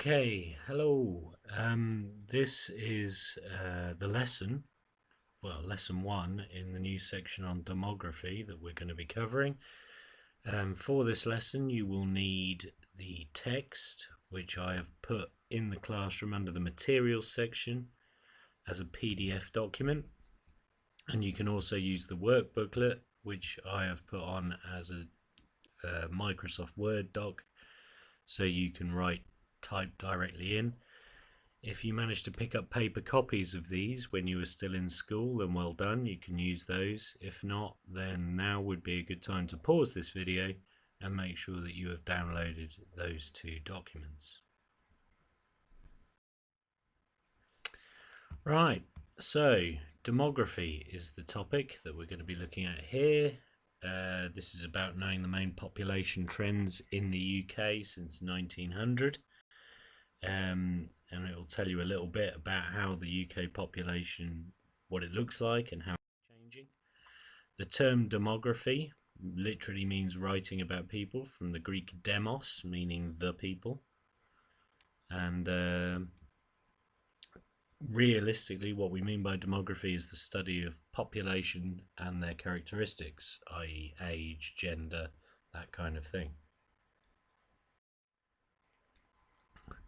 Okay, hello. This is the lesson, lesson one in the new section on demography that we're going to be covering. For this lesson, you will need the text, which I have put in the classroom under the materials section as a PDF document. And you can also use the work booklet, which I have put on as a Microsoft Word doc, so you can type directly in. If you manage to pick up paper copies of these when you were still in school, then well done, you can use those. If not, then now would be a good time to pause this video and make sure that you have downloaded those two documents. Right, so demography is the topic that we're going to be looking at here. This is about knowing the main population trends in the UK since 1900. And it will tell you a little bit about how the UK population, what it looks like and how it's changing. The term demography literally means writing about people, from the Greek demos, meaning the people. And realistically, what we mean by demography is the study of population and their characteristics, i.e. age, gender, that kind of thing.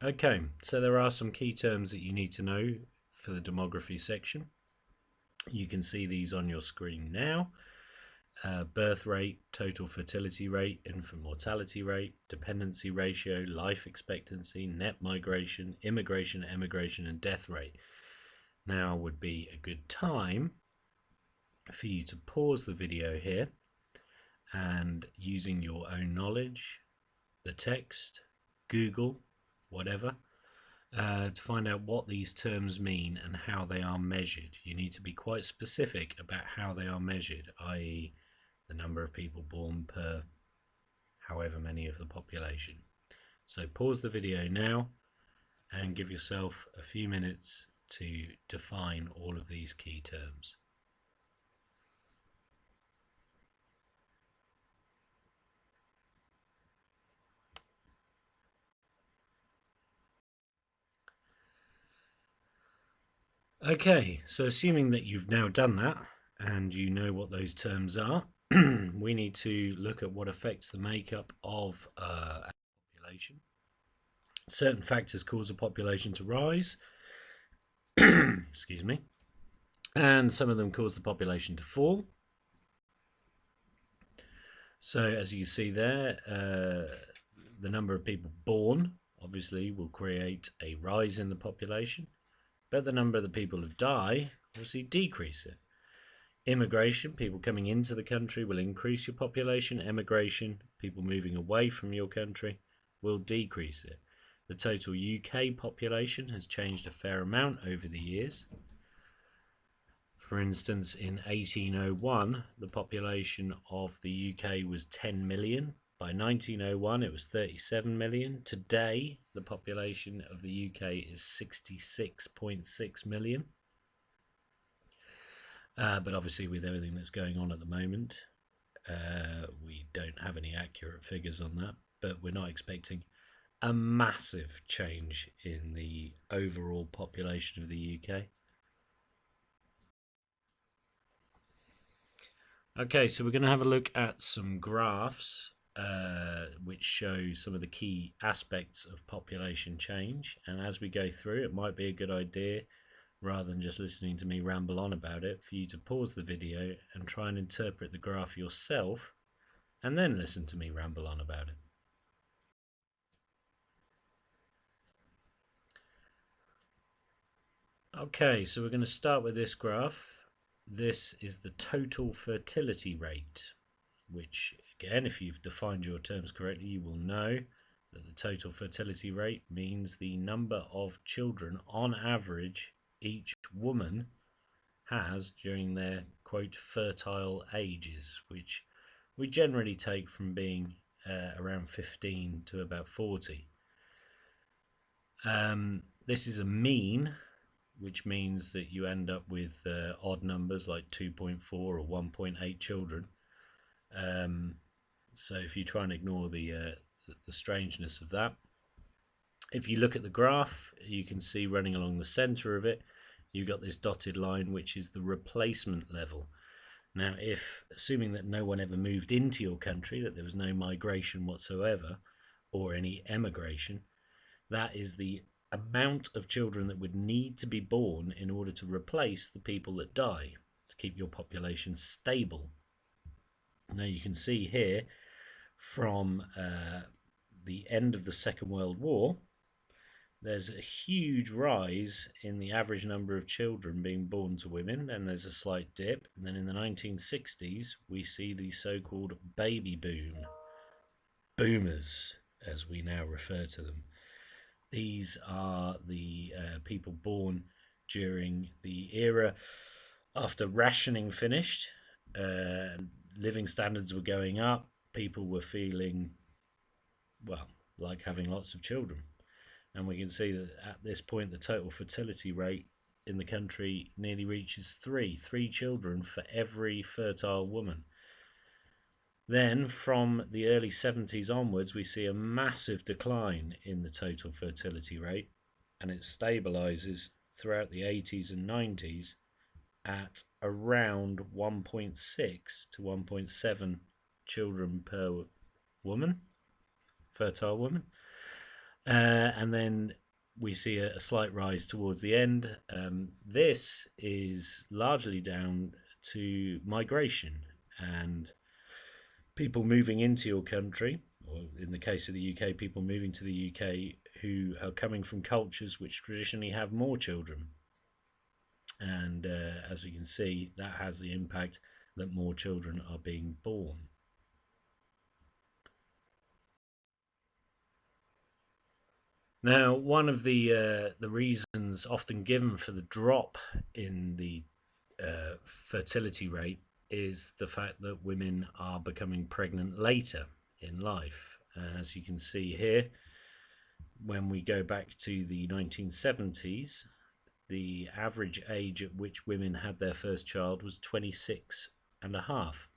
Okay, so there are some key terms that you need to know for the demography section. You can see these on your screen now. Birth rate, total fertility rate, infant mortality rate, dependency ratio, life expectancy, net migration, immigration, emigration, and death rate. Now would be a good time for you to pause the video here and, using your own knowledge, the text, Google, whatever, to find out what these terms mean and how they are measured. You need to be quite specific about how they are measured, i.e. the number of people born per however many of the population. So pause the video now and give yourself a few minutes to define all of these key terms. Okay, so assuming that you've now done that and you know what those terms are, we need to look at what affects the makeup of a population. Certain factors cause a population to rise, excuse me, and some of them cause the population to fall. So as you see there, the number of people born obviously will create a rise in the population, but the number of the people who die obviously decrease it. Immigration, people coming into the country, will increase your population. Emigration, people moving away from your country, will decrease it. The total UK population has changed a fair amount over the years. For instance, in 1801, the population of the UK was 10 million. By 1901, it was 37 million. Today, the population of the UK is 66.6 million. But obviously, with everything that's going on at the moment, we don't have any accurate figures on that. But we're not expecting a massive change in the overall population of the UK. Okay, so we're going to have a look at some graphs which show some of the key aspects of population change. And as we go through, it might be a good idea, rather than just listening to me ramble on about it, for you to pause the video and try and interpret the graph yourself, and then listen to me ramble on about it. Okay, so we're going to start with this graph. This is the total fertility rate, which, again, if you've defined your terms correctly, you will know that the total fertility rate means the number of children on average each woman has during their, quote, fertile ages, which we generally take from being around 15 to about 40. This is a mean, which means that you end up with odd numbers like 2.4 or 1.8 children. So if you try and ignore the strangeness of that, If you look at the graph, you can see running along the center of it, you've got this dotted line, which is the replacement level. Now, if assuming that no one ever moved into your country, that there was no migration whatsoever or any emigration, that is the amount of children that would need to be born in order to replace the people that die to keep your population stable. Now, you can see here from the end of the Second World War, there's a huge rise in the average number of children being born to women, and there's a slight dip. And then in the 1960s, we see the so-called baby boom, boomers, as we now refer to them. These are the people born during the era after rationing finished. Living standards were going up. People were feeling, well, like having lots of children. And we can see that at this point, the total fertility rate in the country nearly reaches three children for every fertile woman. Then, from the early 70s onwards, we see a massive decline in the total fertility rate, and it stabilizes throughout the 80s and 90s at around 1.6 to 1.7 children per woman, fertile woman. And then we see a slight rise towards the end. This is largely down to migration and people moving into your country, or in the case of the UK, people moving to the UK who are coming from cultures which traditionally have more children. And as we can see, that has the impact that more children are being born. Now, one of the reasons often given for the drop in the fertility rate is the fact that women are becoming pregnant later in life. As you can see here, when we go back to the 1970s, the average age at which women had their first child was 26 and a half.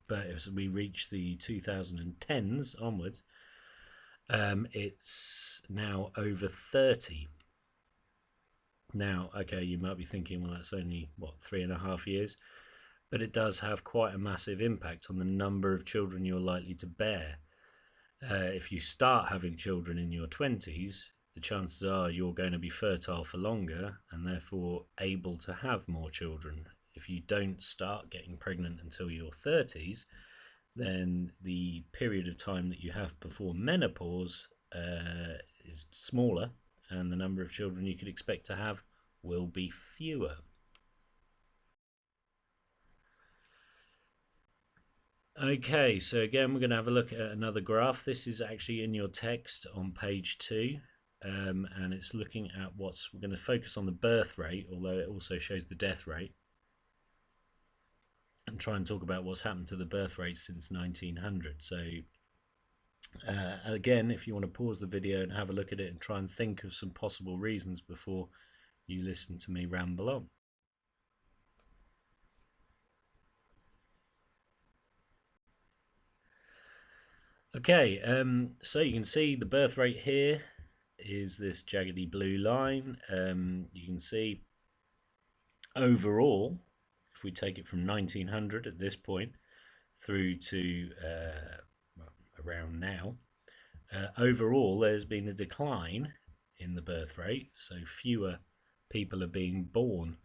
But as we reach the 2010s onwards, it's now over 30. Now, okay, you might be thinking, well, that's only, what, 3.5 years? But it does have quite a massive impact on the number of children you're likely to bear. If you start having children in your 20s, the chances are you're going to be fertile for longer and therefore able to have more children. If you don't start getting pregnant until your 30s, then the period of time that you have before menopause is smaller, and the number of children you could expect to have will be fewer. Okay, so again, we're going to have a look at another graph. This is actually in your text on page 2, and it's looking at we're going to focus on the birth rate, although it also shows the death rate, and try and talk about what's happened to the birth rate since 1900. So again, if you want to pause the video and have a look at it and try and think of some possible reasons before you listen to me ramble on. Okay, so you can see the birth rate here is this jaggedy blue line. You can see overall, if we take it from 1900 at this point through to around now, overall there's been a decline in the birth rate, so fewer people are being born.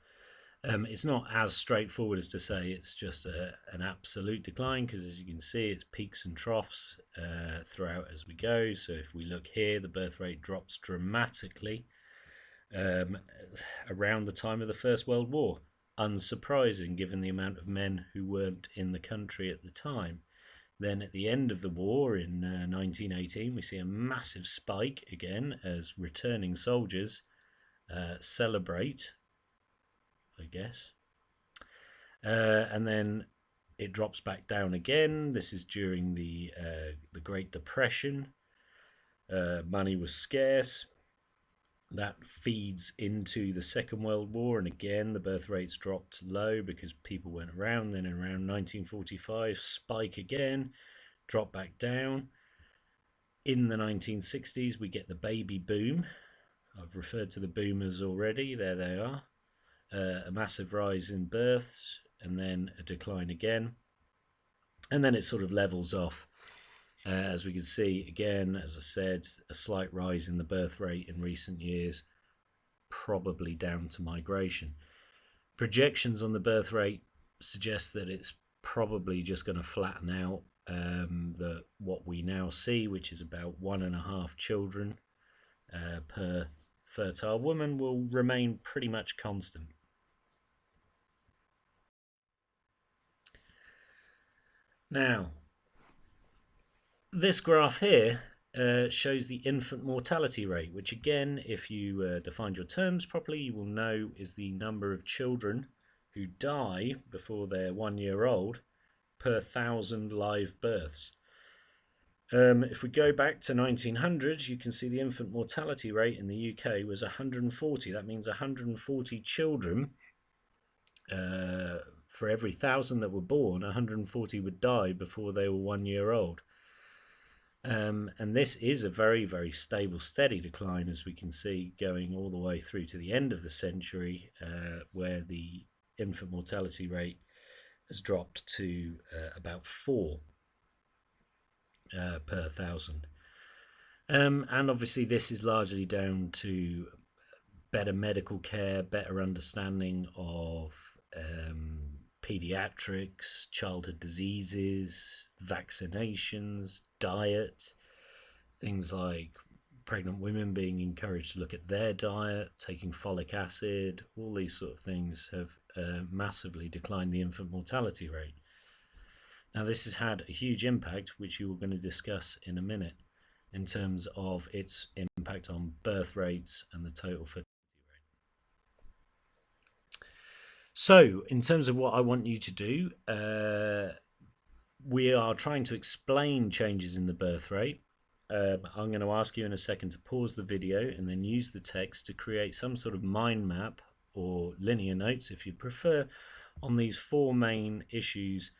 It's not as straightforward as to say it's just an absolute decline, because as you can see, it's peaks and troughs throughout as we go. So if we look here, the birth rate drops dramatically around the time of the First World War. Unsurprising, given the amount of men who weren't in the country at the time. Then at the end of the war in 1918, we see a massive spike again as returning soldiers celebrate, I guess. And then it drops back down again. This is during the Great Depression. Money was scarce. That feeds into the Second World War, and again the birth rates dropped low because people went around. Then around 1945, spike again, drop back down. In the 1960s, we get the baby boom. I've referred to the boomers already. There they are. A massive rise in births and then a decline again. And then it sort of levels off. As we can see, again, as I said, a slight rise in the birth rate in recent years, probably down to migration. Projections on the birth rate suggest that it's probably just going to flatten out. That what we now see, which is about 1.5 children per fertile woman, will remain pretty much constant. Now, this graph here shows the infant mortality rate, which again, if you defined your terms properly, you will know is the number of children who die before they're 1 year old per 1,000 live births. If we go back to 1900, you can see the infant mortality rate in the UK was 140. That means 140 children for every 1,000 that were born, 140 would die before they were 1 year old. And this is a very, very stable, steady decline, as we can see, going all the way through to the end of the century, where the infant mortality rate has dropped to about 4 per 1,000. And obviously this is largely down to better medical care, better understanding of pediatrics, childhood diseases, vaccinations, diet, things like pregnant women being encouraged to look at their diet, taking folic acid. All these sort of things have massively declined the infant mortality rate. Now, this has had a huge impact, which you are going to discuss in a minute, in terms of its impact on birth rates and the total fertility rate. So, in terms of what I want you to do, we are trying to explain changes in the birth rate. I'm going to ask you in a second to pause the video and then use the text to create some sort of mind map or linear notes, if you prefer, on these 4 main issues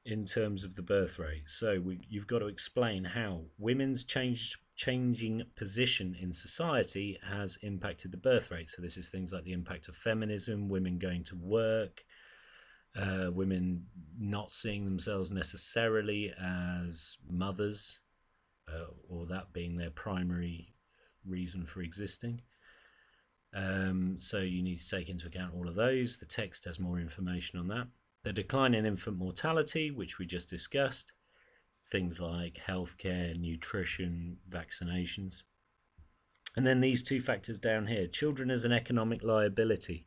in terms of the birth rate. So you've got to explain how women's changing position in society has impacted the birth rate. So this is things like the impact of feminism, women going to work, women not seeing themselves necessarily as mothers, or that being their primary reason for existing. So you need to take into account all of those. The text has more information on that. The decline in infant mortality, which we just discussed, things like healthcare, nutrition, vaccinations. And then these 2 factors down here, children as an economic liability.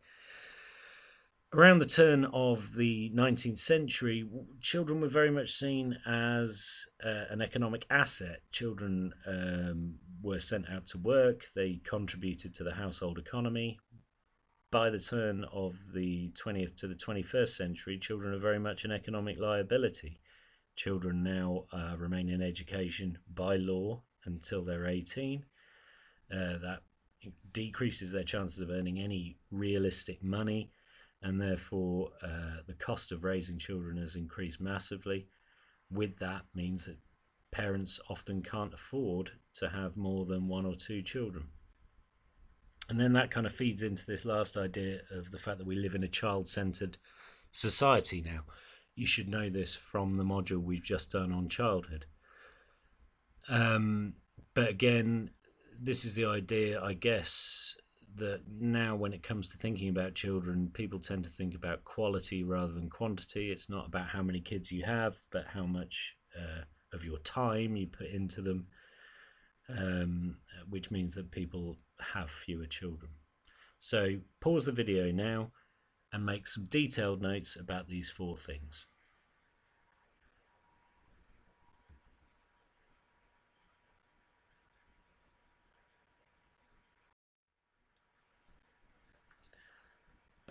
Around the turn of the 19th century, children were very much seen as an economic asset. Children were sent out to work, they contributed to the household economy. By the turn of the 20th to the 21st century, children are very much an economic liability. Children now remain in education by law until they're 18. That decreases their chances of earning any realistic money, and therefore the cost of raising children has increased massively. With that means that parents often can't afford to have more than 1 or 2 children. And then that kind of feeds into this last idea of the fact that we live in a child-centered society now. You should know this from the module we've just done on childhood. But again, this is the idea, I guess, that now when it comes to thinking about children, people tend to think about quality rather than quantity. It's not about how many kids you have, but how much of your time you put into them, which means that people have fewer children. So pause the video now and make some detailed notes about these 4 things.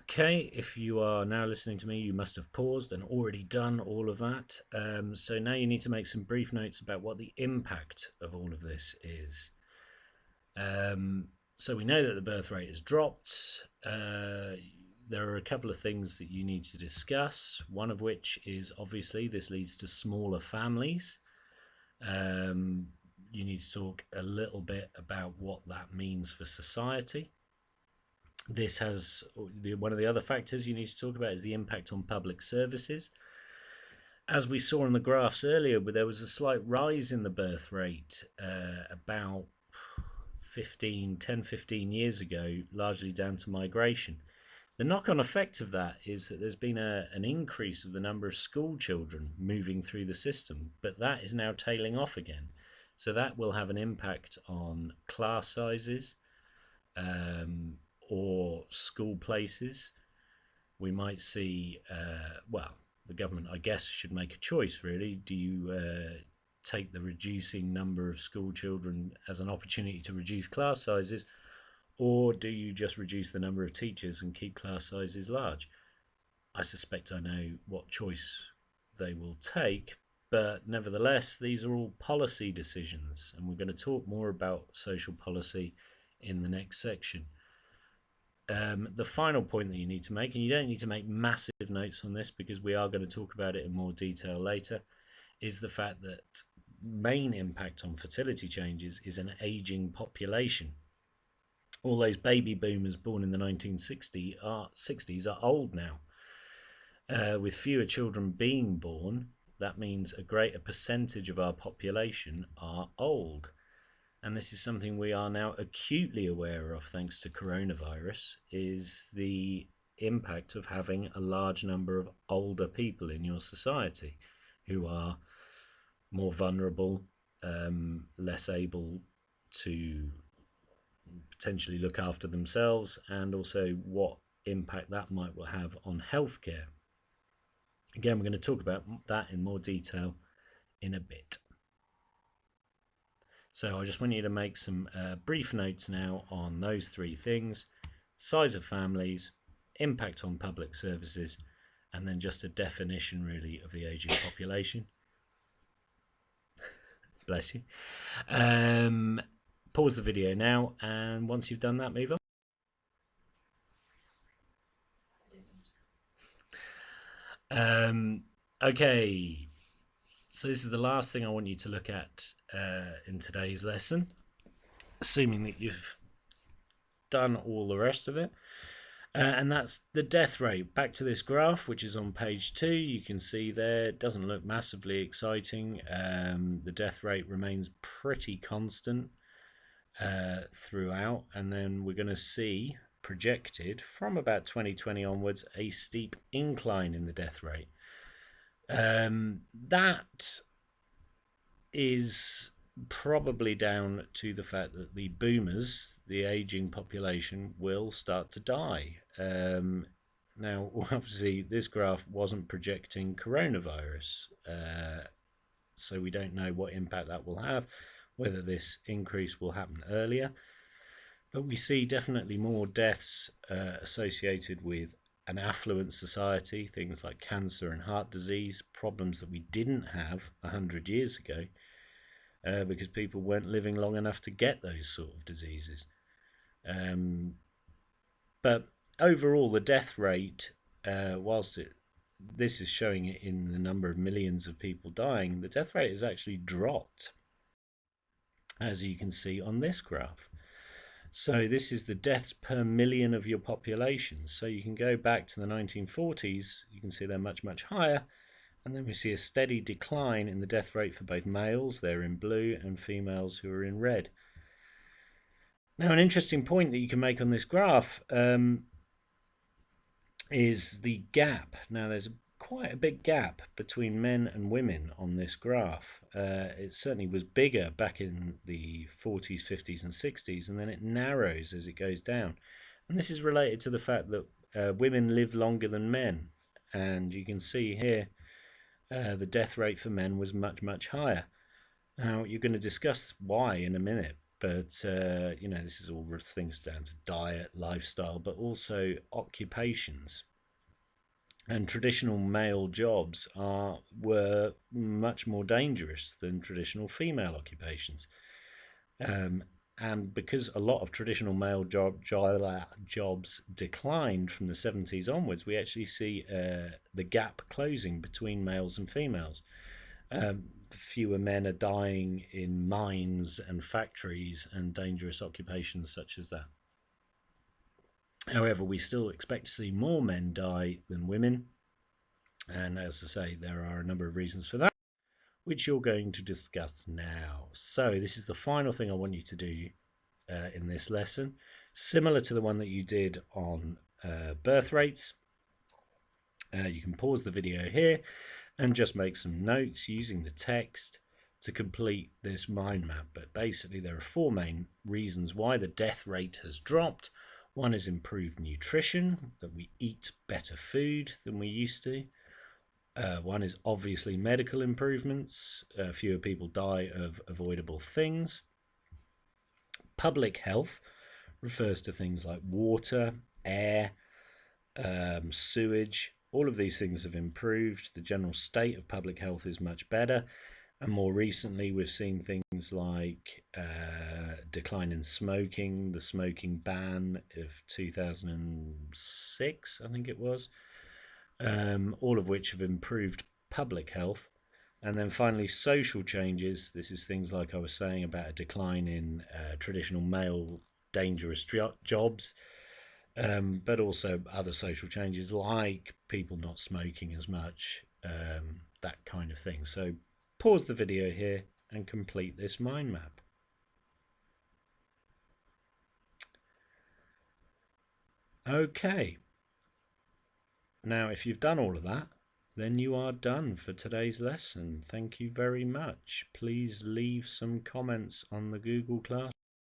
Okay, if you are now listening to me, you must have paused and already done all of that. So now you need to make some brief notes about what the impact of all of this is. So we know that the birth rate has dropped. There are a couple of things that you need to discuss, one of which is obviously this leads to smaller families. you need to talk a little bit about what that means for society. This has one of the other factors you need to talk about is the impact on public services. As we saw in the graphs earlier, there was a slight rise in the birth rate about 15 years ago, largely down to migration. The knock-on effect of that is that there's been an increase of the number of school children moving through the system, but that is now tailing off again. So that will have an impact on class sizes or school places. We might see, the government, I guess, should make a choice, really. Do you take the reducing number of school children as an opportunity to reduce class sizes, or do you just reduce the number of teachers and keep class sizes large? I suspect I know what choice they will take, but nevertheless, these are all policy decisions, and we're going to talk more about social policy in the next section. The final point that you need to make, and you don't need to make massive notes on this because we are going to talk about it in more detail later, is the fact that main impact on fertility changes is an aging population. All those baby boomers born in the 1960s are old now. With fewer children being born, that means a greater percentage of our population are old. And this is something we are now acutely aware of thanks to coronavirus, is the impact of having a large number of older people in your society who are more vulnerable, less able to potentially look after themselves, and also what impact that might have on healthcare. Again, we're going to talk about that in more detail in a bit. So I just want you to make some brief notes now on those three things: size of families, impact on public services, and then just a definition really of the aging population. Bless you. Pause the video now, and once you've done that, move on. Okay, so this is the last thing I want you to look at in today's lesson, assuming that you've done all the rest of it. And that's the death rate. Back to this graph, which is on page 2. You can see there, it doesn't look massively exciting. The death rate remains pretty constant throughout, and then we're going to see projected from about 2020 onwards a steep incline in the death rate. That is probably down to the fact that the boomers, the aging population, will start to die. Now, obviously, this graph wasn't projecting coronavirus, so we don't know what impact that will have, whether this increase will happen earlier. But we see definitely more deaths associated with an affluent society, things like cancer and heart disease, problems that we didn't have 100 years ago because people weren't living long enough to get those sort of diseases. But overall, the death rate, whilst this is showing it in the number of millions of people dying, the death rate has actually dropped, as you can see on this graph. So this is the deaths per million of your population. So you can go back to the 1940s, you can see they're much, much higher. And then we see a steady decline in the death rate for both males, they're in blue, and females who are in red. Now, an interesting point that you can make on this graph is the gap. Now, there's quite a big gap between men and women on this graph. It certainly was bigger back in the 40s, 50s and 60s, and then it narrows as it goes down. And this is related to the fact that women live longer than men. And you can see here the death rate for men was much, much higher. Now, you're going to discuss why in a minute, but this is all things down to diet, lifestyle, but also occupations. And traditional male jobs were much more dangerous than traditional female occupations. And because a lot of traditional male jobs declined from the 70s onwards, we actually see the gap closing between males and females. fewer men are dying in mines and factories and dangerous occupations such as that. However, we still expect to see more men die than women, and as I say, there are a number of reasons for that, which you're going to discuss now. So this is the final thing I want you to do in this lesson, similar to the one that you did on birth rates. You can pause the video here and just make some notes using the text to complete this mind map. But basically there are four main reasons why the death rate has dropped. One is improved nutrition, that we eat better food than we used to. One is obviously medical improvements. Fewer people die of avoidable things. Public health refers to things like water, air, sewage. All of these things have improved. The general state of public health is much better. And more recently, we've seen things like decline in smoking, the smoking ban of 2006, I think it was, all of which have improved public health. And then finally, social changes. This is things like I was saying about a decline in traditional male dangerous jobs, but also other social changes like people not smoking as much, that kind of thing. So pause the video here and complete this mind map. Okay. Now, if you've done all of that, then you are done for today's lesson. Thank you very much. Please leave some comments on the Google Classroom.